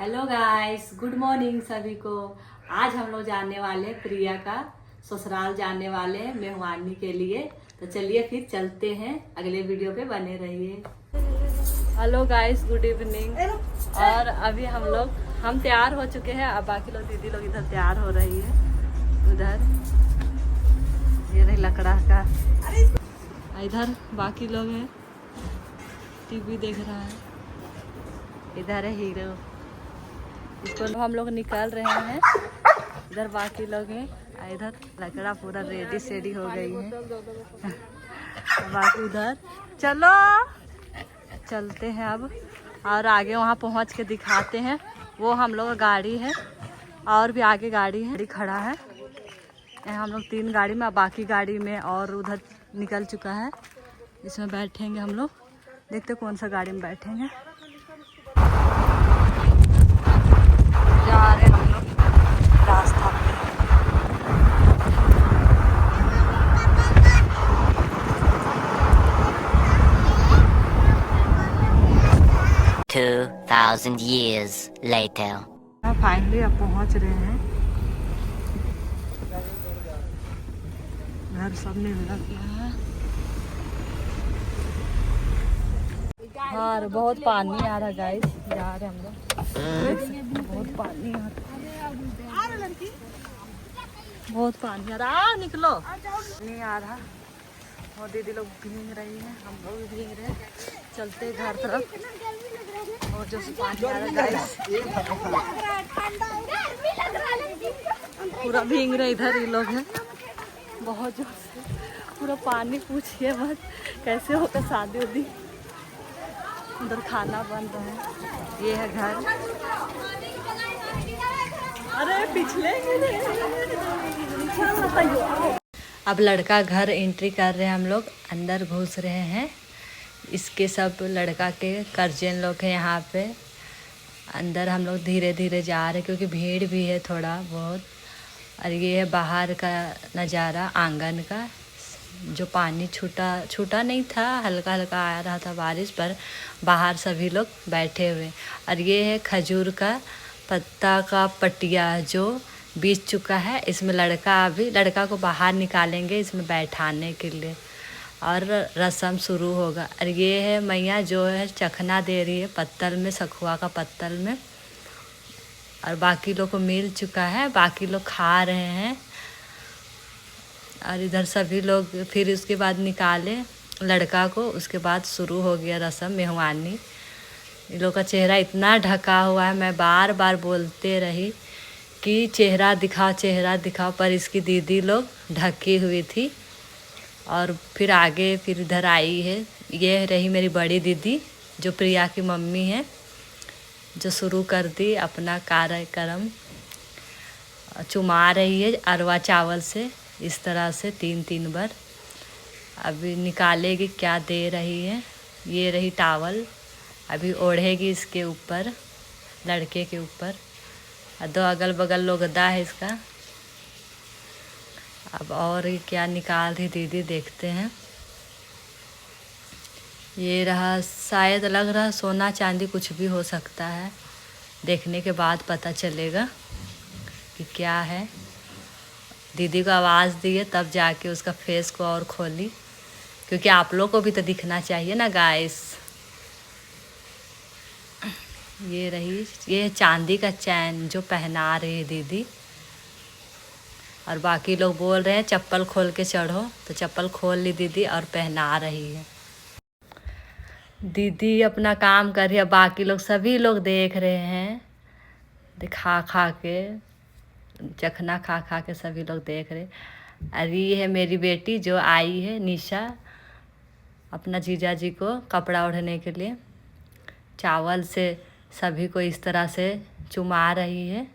Hello guys, good morning सभी को। आज हम लोग जाने वाले प्रिया का ससुराल जाने वाले हैं मेहमानी के लिए। तो चलिए फिर चलते हैं, अगले वीडियो पे बने रहिए। Hello guys, good evening. और अभी हम तैयार हो चुके हैं। अब बाकी लोग दीदी लोग इधर तैयार हो रही है। उधर ये रही लकड़ा का, इधर बाकी लोग हैं, टीवी देख रहा है। इधर है हीरो, इसको हम लोग निकाल रहे हैं। इधर बाकी लोग हैं, इधर लकड़ा पूरा रेडी सेडी हो गई है। बाकी उधर चलो चलते हैं अब, और आगे वहाँ पहुँच के दिखाते हैं। वो हम लोग गाड़ी है और भी आगे गाड़ी है, खड़ा है। हम लोग 3 गाड़ी में, बाकी गाड़ी में और उधर निकल चुका है। इसमें बैठेंगे हम लोग, देखते कौन सा गाड़ी में बैठेंगे। जा रहे हम लोग रास्ता पे। 2,000 years later. फाइनली अब पहुंच रहे हैं। घर सब मिल गया है। हाँ, बहुत पानी आ रहा गाइस, जा रहे हम लोग। बहुत पानी आ रहा, बहुत पानी आ रहा। निकलो, नहीं आ रहा। और दीदी लोग भीग रही है, हम लोग भी भीग रहे हैं। चलते घर तरफ। और जो पानी आ रहा गाइस, पूरा भीग रहे। इधर ये लोग हैं, बहुत जोर से पूरा पानी। पूछिए मत कैसे होगा शादी उदी। उधर खाना बन रहा है। ये है घर। अरे पिछले अब लड़का घर एंट्री कर रहे हैं। हम लोग अंदर घुस रहे हैं। इसके सब लड़का के गार्जियन लोग हैं यहाँ पे। अंदर हम लोग धीरे धीरे जा रहे हैं क्योंकि भीड़ भी है थोड़ा बहुत। और ये है बाहर का नज़ारा आंगन का, जो पानी छूटा नहीं था, हल्का हल्का आ रहा था बारिश, पर बाहर सभी लोग बैठे हुए। और ये है खजूर का पत्ता का पटिया जो बीत चुका है। इसमें लड़का को बाहर निकालेंगे इसमें बैठाने के लिए, और रस्म शुरू होगा। और ये है मैया जो है चखना दे रही है पत्तल में, सखुआ का पत्तल में। और बाकी लोग को मिल चुका है, बाकी लोग खा रहे हैं। और इधर सभी लोग फिर उसके बाद निकाले लड़का को। उसके बाद शुरू हो गया रस्म मेहमानी। इन लोग का चेहरा इतना ढका हुआ है, मैं बार बार बोलते रही कि चेहरा दिखाओ, पर इसकी दीदी लोग ढकी हुई थी। और फिर आगे फिर इधर आई है, ये रही मेरी बड़ी दीदी जो प्रिया की मम्मी है, जो शुरू कर दी अपना कार्यक्रम। चुमा रही है अरवा चावल से, इस तरह से 3-3 बार। अभी निकालेगी, क्या दे रही है। ये रही टावल, अभी ओढ़ेगी इसके ऊपर, लड़के के ऊपर। और 2 अगल बगल लोगदा है इसका। अब और क्या निकाल रही दीदी, देखते हैं। ये रहा, शायद लग रहा सोना चांदी कुछ भी हो सकता है, देखने के बाद पता चलेगा कि क्या है। दीदी को आवाज़ दी है तब जाके उसका फेस को और खोली, क्योंकि आप लोग को भी तो दिखना चाहिए ना गाइस। ये रही, ये चांदी का चैन जो पहना रही है दीदी। और बाकी लोग बोल रहे हैं चप्पल खोल के चढ़ो, तो चप्पल खोल ली दीदी और पहना रही है। दीदी अपना काम कर रही है, बाकी लोग सभी लोग देख रहे हैं। खा के चखना खा के सभी लोग देख रहे। और ये है मेरी बेटी जो आई है निशा, अपना जीजा जी को कपड़ा ओढ़ने के लिए। चावल से सभी को इस तरह से चुमा रही है,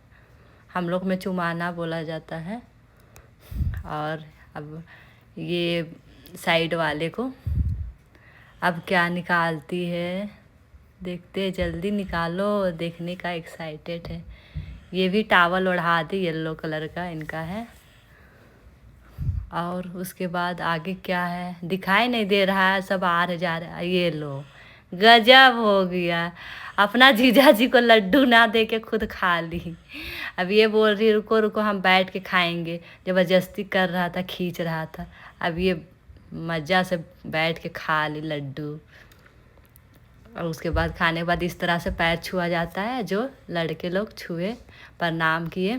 हम लोग में चुमाना बोला जाता है। और अब ये साइड वाले को अब क्या निकालती है, देखते जल्दी निकालो, देखने का एक्साइटेड है। ये भी टावल ओढ़ा दी, येलो कलर का इनका है। और उसके बाद आगे क्या है दिखाई नहीं दे रहा है, सब आ रहे जा रहे। ये लो, गजब हो गया। अपना जीजा जी को लड्डू ना दे के खुद खा ली। अब ये बोल रही रुको रुको हम बैठ के खाएंगे, जबरदस्ती कर रहा था, खींच रहा था। अब ये मज़ा से बैठ के खा ली लड्डू। और उसके बाद खाने के बाद इस तरह से पैर छुआ जाता है, जो लड़के लोग छुए, प्रणाम किए।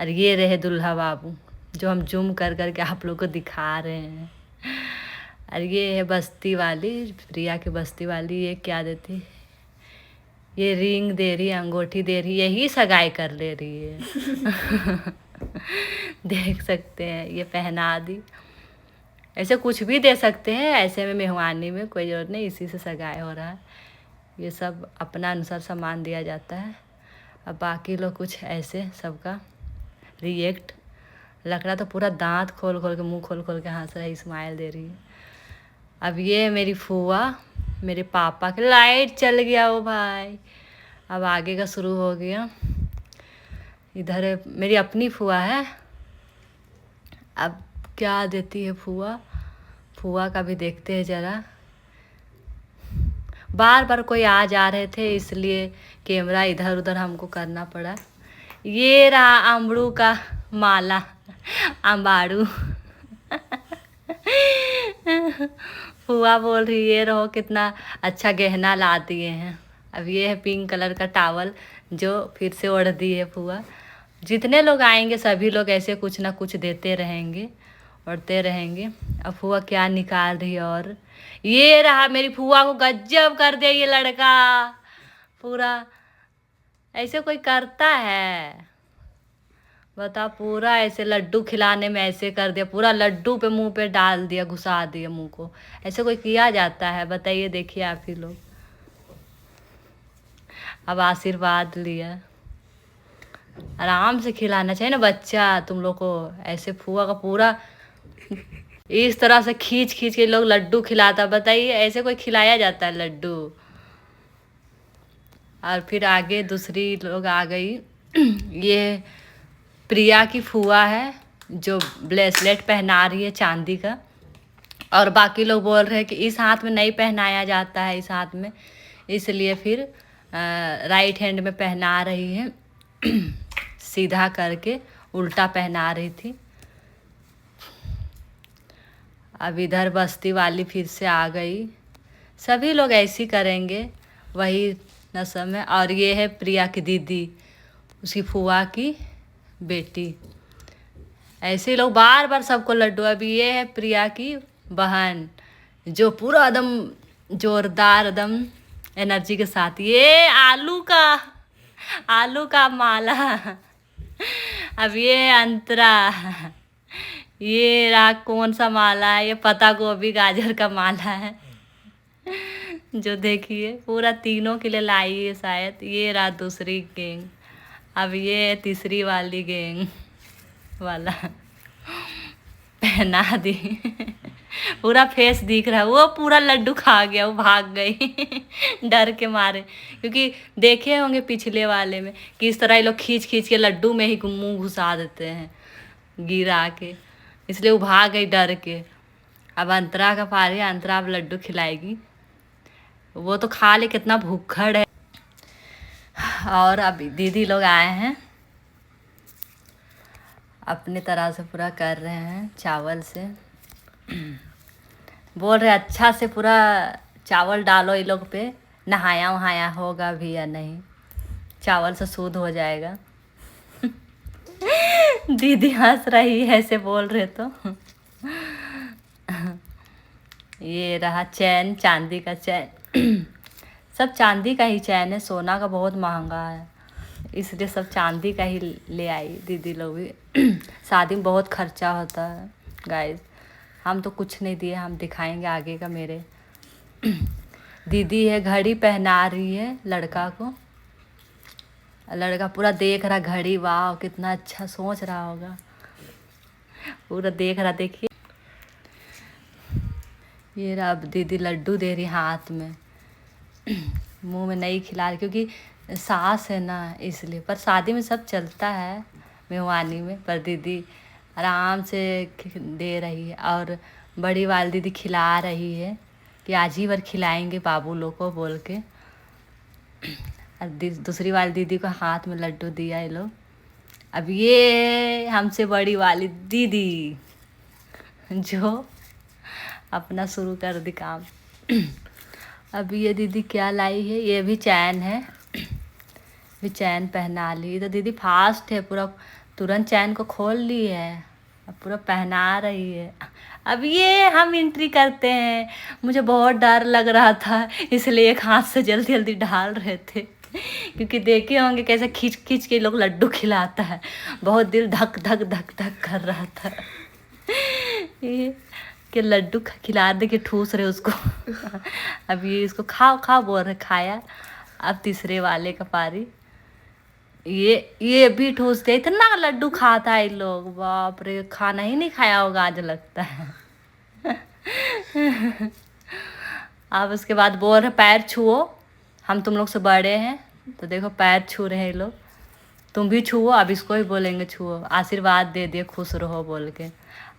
और ये रहे दुल्हा बाबू, जो हम जूम कर करके आप लोग को दिखा रहे हैं। और ये है बस्ती वाली, प्रिया की बस्ती वाली। ये क्या देती, ये रिंग दे रही है, अंगूठी दे रही है, यही सगाई कर ले रही है। देख सकते हैं, ये पहना दी। ऐसे कुछ भी दे सकते हैं, ऐसे में मेहमानी में कोई ज़रूरत नहीं, इसी से सगाई हो रहा है। ये सब अपना अनुसार सामान दिया जाता है। अब बाकी लोग कुछ ऐसे सबका रिएक्ट। लकड़ा तो पूरा दांत खोल खोल के, मुंह खोल खोल के हंस रहा है, स्माइल दे रही है। अब ये मेरी फूआ, मेरे पापा के, लाइट चल गया वो भाई। अब आगे का शुरू हो गया। इधर मेरी अपनी फूआ है। अब क्या देती है फूआ, फूआ का भी देखते हैं ज़रा। बार बार कोई आ जा रहे थे, इसलिए कैमरा इधर उधर हमको करना पड़ा। ये रहा अमड़ू का माला, अम्बाड़ू। फूआ बोल रही ये रहो कितना अच्छा गहना ला दिए हैं। अब ये है पिंक कलर का टावल, जो फिर से ओढ़ दी है फूआ। जितने लोग आएंगे सभी लोग ऐसे कुछ ना कुछ देते रहेंगे, ओढ़ते रहेंगे। अब फूआ क्या निकाल रही है, और ये रहा मेरी फूआ को गजब कर दिया ये लड़का। पूरा ऐसे कोई करता है बता, पूरा ऐसे लड्डू खिलाने में ऐसे कर दिया, पूरा लड्डू पे मुंह पे डाल दिया, घुसा दिया मुंह को। ऐसे कोई किया जाता है बताइए, देखिए आप ही लोग। अब आशीर्वाद लिया, आराम से खिलाना चाहिए ना बच्चा तुम लोग को। ऐसे फूआ का पूरा इस तरह से खींच खींच के लोग लड्डू खिलाता, बताइए ऐसे कोई खिलाया जाता है लड्डू। और फिर आगे दूसरी लोग आ गई। ये प्रिया की फूआ है, जो ब्रेसलेट पहना रही है चांदी का। और बाकी लोग बोल रहे हैं कि इस हाथ में नहीं पहनाया जाता है, इस हाथ में, इसलिए फिर राइट हैंड में पहना रही है। सीधा करके उल्टा पहना रही थी। अब इधर बस्ती वाली फिर से आ गई। सभी लोग ऐसे ही करेंगे, वही नस्ल में। और ये है प्रिया की दीदी, उसकी फूआ की बेटी। ऐसे ही लोग बार बार सबको लड्डू। अभी ये है प्रिया की बहन, जो पूरा एकदम जोरदार एकदम एनर्जी के साथ, ये आलू का माला। अब ये अंतरा, ये रहा कौन सा माला है, ये पत्ता गोभी गाजर का माला है। जो देखिए पूरा तीनों के लिए लाई है शायद। ये रहा दूसरी गैंग। अब ये तीसरी वाली गैंग वाला पहना दी। पूरा फेस दिख रहा है। वो पूरा लड्डू खा गया, वो भाग गई डर के मारे, क्योंकि देखे होंगे पिछले वाले में किस तरह ये लोग खींच खींच के लड्डू में ही मुंह घुसा देते हैं गिरा के, इसलिए वो भाग गई डर के। अब अंतरा का पारी, अंतरा अब लड्डू खिलाएगी। वो तो खा ले, कितना भूखड़ है। और अभी दीदी लोग आए हैं, अपनी तरह से पूरा कर रहे हैं चावल से। बोल रहे अच्छा से पूरा चावल डालो ये लोग पे, नहाया वहाया होगा भी या नहीं, चावल से शुद्ध हो जाएगा। दीदी हंस रही है ऐसे बोल रहे तो। ये रहा चैन, चांदी का चैन। सब चांदी का ही चैन है, सोना का बहुत महंगा है, इसलिए सब चांदी का ही ले आई दीदी लोग भी। शादी में बहुत खर्चा होता है गाइस। हम तो कुछ नहीं दिए, हम दिखाएंगे आगे का। मेरे दीदी है, घड़ी पहना रही है लड़का को। लड़का पूरा देख रहा घड़ी, वाह कितना अच्छा, सोच रहा होगा, पूरा देख रहा। देखिए ये रहा, अब दीदी लड्डू दे रही हाथ में, मुंह में नहीं खिला रही क्योंकि सास है ना इसलिए। पर शादी में सब चलता है मेहमानी में, पर दीदी आराम से दे रही है। और बड़ी वाली दीदी खिला रही है कि आज ही बार खिलाएंगे बाबू लोग को बोल के। और दूसरी वाली दीदी को हाथ में लड्डू दिया ये लोग। अब ये हमसे बड़ी वाली दीदी जो अपना शुरू कर दी काम। अब ये दीदी क्या लाई है, ये भी चैन है, भी चैन पहना ली। तो दीदी फास्ट है, पूरा तुरंत चैन को खोल ली है, अब पूरा पहना रही है। अब ये हम एंट्री करते हैं, मुझे बहुत डर लग रहा था, इसलिए एक हाथ से जल्दी जल्दी डाल रहे थे, क्योंकि देखे होंगे कैसे खींच खींच के लोग लड्डू खिलाता है। बहुत दिल धक धक धक धक कर रहा था ये कि लड्डू खिला दे के ठूस रहे उसको। अब ये इसको खाओ खाओ बोल रहे, खाया। अब तीसरे वाले का पारी, ये भी ठूसते, इतना लड्डू खाता है इन लोग, बाप रे, खाना ही नहीं खाया होगा आज लगता है। अब उसके बाद बोल रहे पैर छुओ, हम तुम लोग से बड़े हैं, तो देखो पैर छू रहे हैं लोग, तुम भी छुओ। अब इसको ही बोलेंगे छुओ, आशीर्वाद दे दिए, खुश रहो बोल के।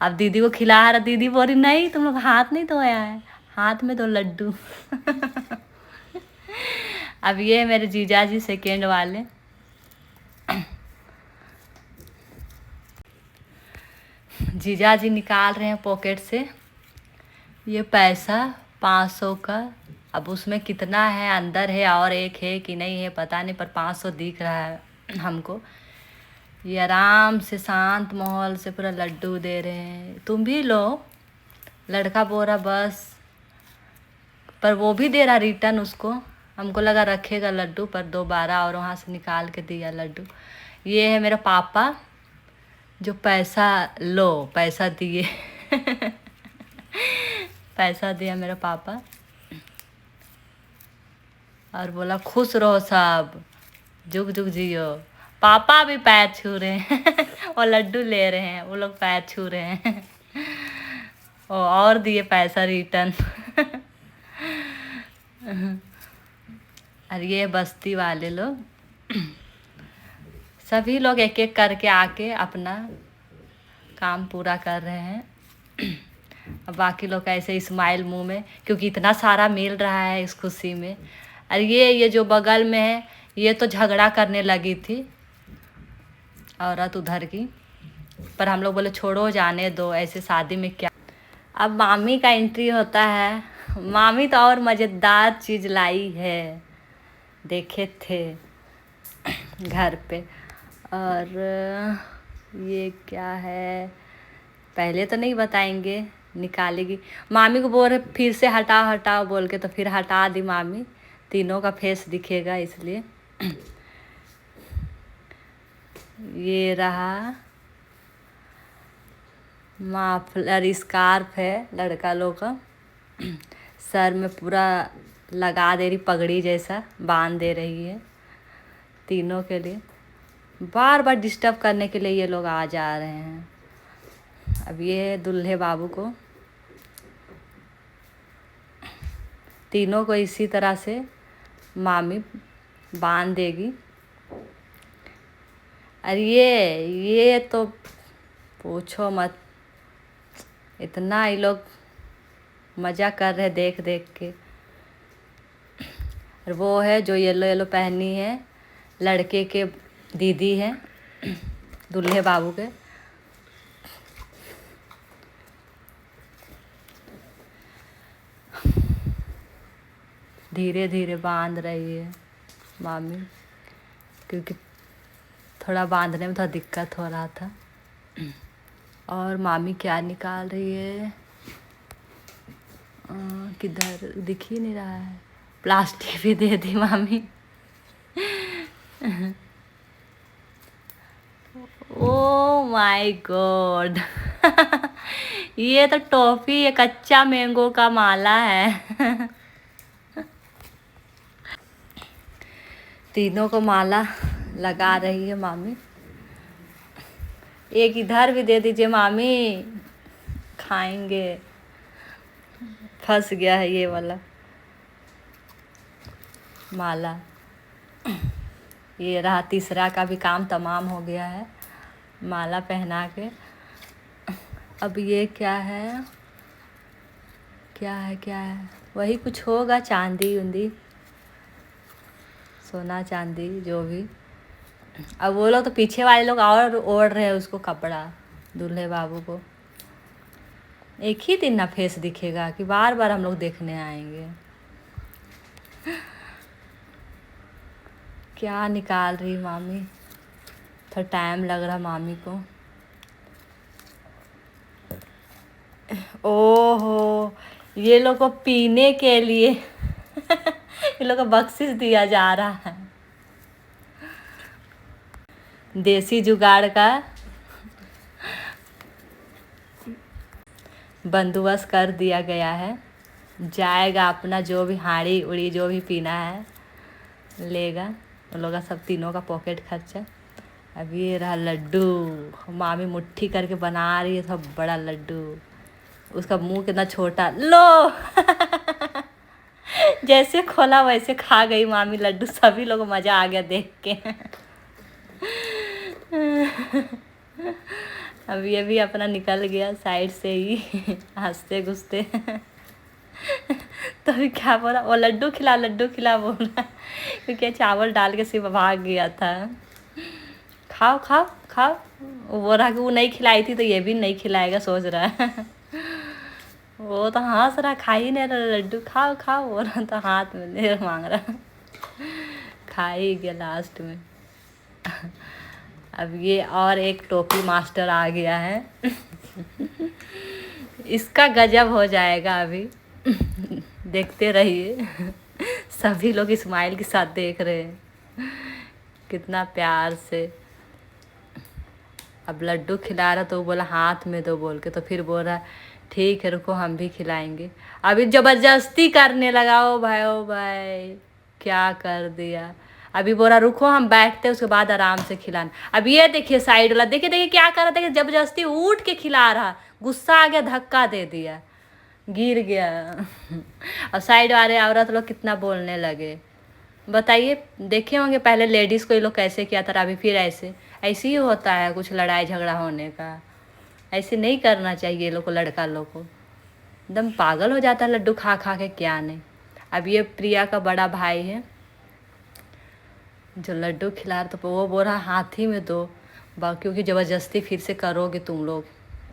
अब दीदी को खिला रहा, दीदी बोल रही नहीं तुम लोग हाथ नहीं धोया है, हाथ में दो लड्डू। अब ये है मेरे जीजा जी सेकेंड वाले। जीजा जी निकाल रहे हैं पॉकेट से ये पैसा 500 का। अब उसमें कितना है, अंदर है और एक है कि नहीं है पता नहीं, पर 500 दिख रहा है हमको। ये आराम से शांत माहौल से पूरा लड्डू दे रहे हैं, तुम भी लो। लड़का बोल रहा बस, पर वो भी दे रहा रिटर्न उसको। हमको लगा रखेगा लड्डू, पर दोबारा और वहाँ से निकाल के दिया लड्डू। ये है मेरा पापा जो पैसा लो, पैसा दिए। पैसा दिया मेरा पापा और बोला खुश रहो सब, जुग जुग जियो। पापा भी पैर छू रहे हैं और लड्डू ले रहे हैं, वो लोग पैर छू रहे हैं और दिए पैसा रिटर्न। और ये बस्ती वाले लोग सभी लोग एक एक करके आके अपना काम पूरा कर रहे हैं। अब बाकी लोग ऐसे स्माइल मुंह में, क्योंकि इतना सारा मिल रहा है इस खुशी में। और ये जो बगल में है, ये तो झगड़ा करने लगी थी औरत उधर की, पर हम लोग बोले छोड़ो जाने दो, ऐसे शादी में क्या। अब मामी का एंट्री होता है। मामी तो और मज़ेदार चीज़ लाई है, देखे थे घर पे। और ये क्या है पहले तो नहीं बताएंगे, निकालेगी। मामी को बोल रहे फिर से हटाओ हटाओ बोल के, तो फिर हटा दी मामी, तीनों का फेस दिखेगा इसलिए। ये रहा माफलर स्कार्फ है लड़का लोग का, सर में पूरा लगा दे रही, पगड़ी जैसा बांध दे रही है तीनों के लिए। बार बार डिस्टर्ब करने के लिए ये लोग आ जा रहे हैं। अब ये दूल्हे बाबू को, तीनों को इसी तरह से मामी बांध देगी। और ये तो पूछो मत, इतना ये लोग मज़ा कर रहे देख देख के। और वो है जो येलो येलो पहनी है, लड़के के दीदी है, दूल्हे बाबू के। धीरे धीरे बांध रही है मामी, क्योंकि थोड़ा बांधने में थोड़ा दिक्कत हो रहा था। और मामी क्या निकाल रही है, किधर दिख ही नहीं रहा है। प्लास्टिक भी दे दी मामी। Oh my God. ये तो टॉफी, ये कच्चा मैंगो का माला है। तीनों को माला लगा रही है मामी। एक इधर भी दे दीजिए मामी, खाएंगे। फंस गया है ये वाला माला। ये रहा, तीसरा का भी काम तमाम हो गया है माला पहना के। अब ये क्या है, क्या है क्या है, वही कुछ होगा, चांदी उंदी सोना चांदी जो भी। अब वो लोग तो पीछे वाले लोग और ओढ़ रहे हैं उसको कपड़ा, दूल्हे बाबू को। एक ही दिन ना फेस दिखेगा कि बार बार हम लोग देखने आएंगे। क्या निकाल रही मामी, थोड़ा टाइम लग रहा मामी को। ओहो, ये लोग को पीने के लिए ये लोग को बख्शिश दिया जा रहा है। देसी जुगाड़ का बंदोबस्त कर दिया गया है। जाएगा अपना जो भी हाड़ी उड़ी जो भी पीना है लेगा, उन लोग का सब तीनों का पॉकेट खर्चा। अब ये रहा लड्डू, मामी मुट्ठी करके बना रही है सब बड़ा लड्डू। उसका मुंह कितना छोटा, लो जैसे खोला वैसे खा गई मामी लड्डू। सभी लोग को मज़ा आ गया देख के। अब ये भी अपना निकल गया साइड से ही हंसते घुसते। तो अभी क्या बोला, वो लड्डू खिला बोला, क्योंकि चावल डाल के सिर्फ भाग गया था। खाओ खाओ खाओ, वो रहा कि वो नहीं खिलाई थी तो ये भी नहीं खिलाएगा सोच रहा है। वो तो हंस रहा, खा ही नहीं रहा लड्डू, खाओ खाओ, वो रहा तो हाथ में ले मांग रहा। खा ही गया लास्ट में। अब ये और एक टोपी मास्टर आ गया है। इसका गजब हो जाएगा अभी। देखते रहिए। सभी लोग स्माइल के साथ देख रहे हैं कितना प्यार से। अब लड्डू खिला रहा तो वो बोला हाथ में दो बोल के, तो फिर बोल रहा ठीक है रुको हम भी खिलाएंगे। अभी ज़बरदस्ती करने लगा। ओ भाई क्या कर दिया। अभी बोला रुको हम बैठते उसके बाद आराम से खिलाना। अब ये देखिए साइड वाला, देखिए देखिए क्या कर रहा, देखिए जबरदस्ती उठ के खिला रहा। गुस्सा आ गया, धक्का दे दिया, गिर गया। और साइड वाले औरत लोग कितना बोलने लगे। बताइए, देखे होंगे पहले लेडीज़ को ये लोग कैसे किया था, अभी फिर ऐसे ही होता है। कुछ लड़ाई झगड़ा होने का ऐसे नहीं करना चाहिए ये लोग को, लड़का लोग को। एकदम पागल हो जाता है लड्डू खा खा के, क्या नहीं। अब ये प्रिया का बड़ा भाई है जो लड्डू खिला रहा, तो वो बोल रहा हाथ ही में दो, क्योंकि ज़बरदस्ती फिर से करोगे तुम लोग,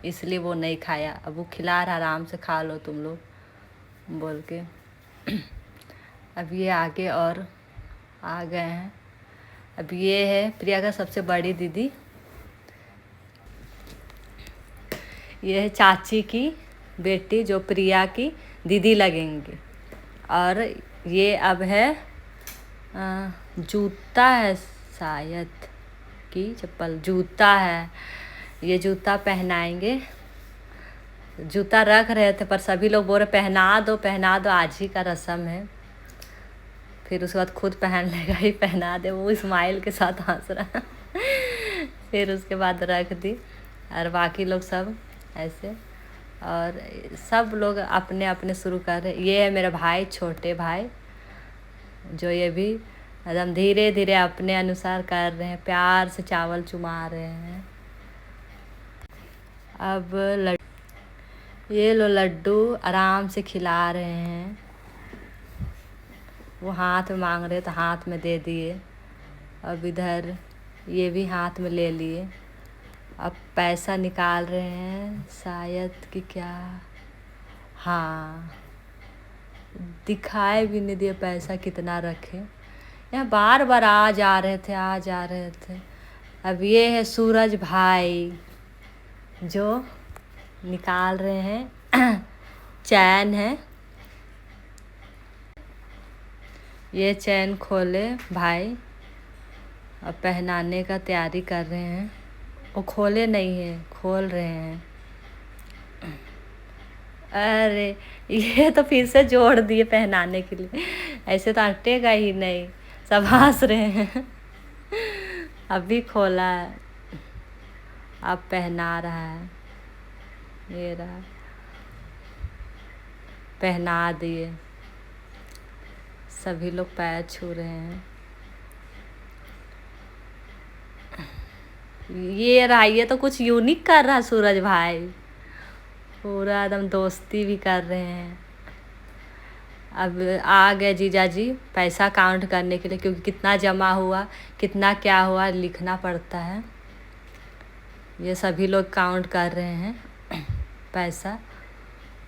इसलिए वो नहीं खाया। अब वो खिला रहा आराम से खा लो तुम लोग बोल के। अब ये आगे और आ गए हैं। अब ये है प्रिया का सबसे बड़ी दीदी, ये है चाची की बेटी जो प्रिया की दीदी लगेंगी। और ये अब है जूता है शायद की चप्पल, जूता है, ये जूता पहनाएंगे। जूता रख रहे थे पर सभी लोग बोल रहे पहना दो, आज ही का रस्म है। फिर उसके बाद खुद पहन लेगा ही, पहना दे। वो स्माइल के साथ हंस रहा। फिर उसके बाद रख दी। और बाकी लोग सब ऐसे, और सब लोग अपने अपने शुरू कर रहे। ये है मेरा भाई, छोटे भाई, जो ये भी एकदम धीरे धीरे अपने अनुसार कर रहे हैं, प्यार से चावल चुमा रहे हैं। अब ये लो लड्डू आराम से खिला रहे हैं। वो हाथ में मांग रहे तो हाथ में दे दिए। अब इधर ये भी हाथ में ले लिए। अब पैसा निकाल रहे हैं शायद कि क्या, हाँ दिखाए भी नहीं दिए पैसा कितना रखे। यहाँ बार बार आ जा रहे थे। अब ये है सूरज भाई जो निकाल रहे हैं। चैन है, ये चैन खोले भाई, अब पहनाने का तैयारी कर रहे हैं। वो खोले नहीं है, खोल रहे हैं। अरे ये तो फिर से जोड़ दिए पहनाने के लिए, ऐसे तो अटेगा ही नहीं। सब हंस रहे हैं। अभी खोला है, अब पहना रहा है। ये रहा, पहना दिए। सभी लोग पैर छू रहे हैं। ये रहा, ये तो कुछ यूनिक कर रहा है सूरज भाई, पूरा एकदम दोस्ती भी कर रहे हैं। अब आ गए जीजा जी पैसा काउंट करने के लिए, क्योंकि कितना जमा हुआ, कितना क्या हुआ लिखना पड़ता है। ये सभी लोग काउंट कर रहे हैं पैसा।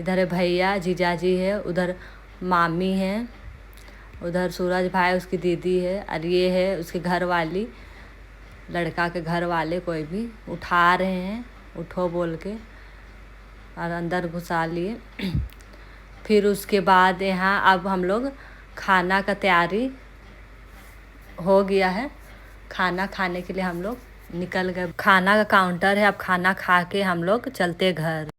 इधर भैया जीजा जी है, उधर मामी है, उधर सूरज भाई उसकी दीदी है, और ये है उसके घर वाली, लड़का के घर वाले कोई भी उठा रहे हैं, उठो बोल के, और अंदर घुसा लिए। फिर उसके बाद यहाँ अब हम लोग खाना का तैयारी हो गया है। खाना खाने के लिए हम लोग निकल गए। खाना का काउंटर है, अब खाना खा के हम लोग चलते घर।